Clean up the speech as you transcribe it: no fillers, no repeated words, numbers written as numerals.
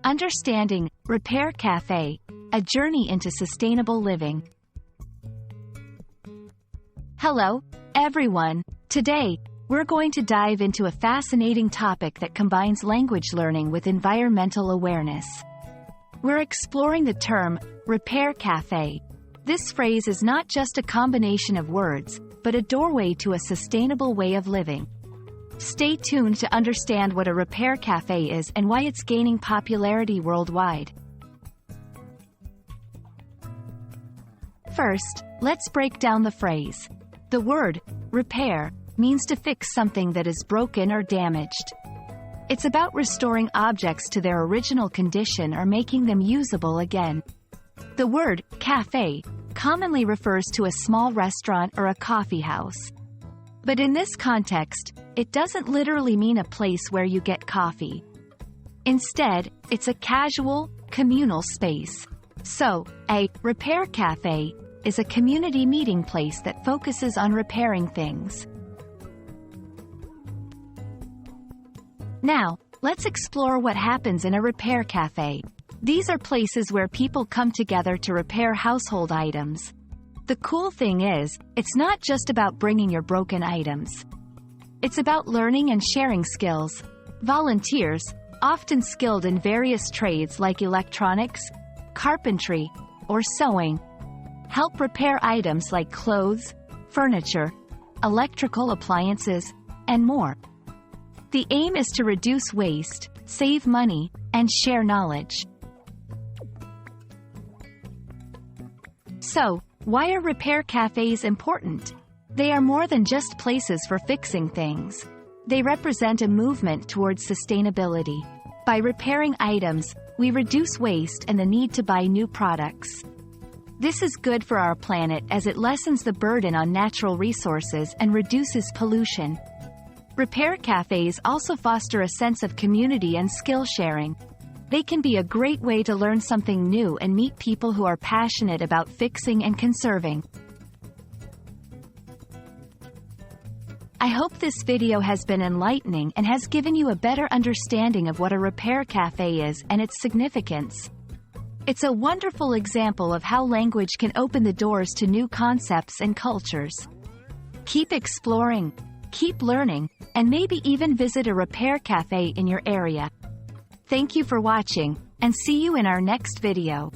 Understanding Repair Café, a journey into sustainable living. Hello, everyone. Today, we're going to dive into a fascinating topic that combines language learning with environmental awareness. We're exploring the term Repair Café. This phrase is not just a combination of words, but a doorway to a sustainable way of living. Stay tuned to understand what a repair cafe is and why it's gaining popularity worldwide. First, let's break down the phrase. The word repair means to fix something that is broken or damaged. It's about restoring objects to their original condition or making them usable again. The word cafe commonly refers to a small restaurant or a coffee house. But in this context, it doesn't literally mean a place where you get coffee. Instead, it's a casual, communal space. So, a repair cafe is a community meeting place that focuses on repairing things. Now, let's explore what happens in a repair cafe. These are places where people come together to repair household items. The cool thing is, it's not just about bringing your broken items. It's about learning and sharing skills. Volunteers, often skilled in various trades like electronics, carpentry, or sewing, help repair items like clothes, furniture, electrical appliances, and more. The aim is to reduce waste, save money, and share knowledge. So, why are repair cafes important? They are more than just places for fixing things. They represent a movement towards sustainability. By repairing items, we reduce waste and the need to buy new products. This is good for our planet as it lessens the burden on natural resources and reduces pollution. Repair cafes also foster a sense of community and skill sharing. They can be a great way to learn something new and meet people who are passionate about fixing and conserving. I hope this video has been enlightening and has given you a better understanding of what a repair cafe is and its significance. It's a wonderful example of how language can open the doors to new concepts and cultures. Keep exploring, keep learning, and maybe even visit a repair cafe in your area. Thank you for watching, and see you in our next video.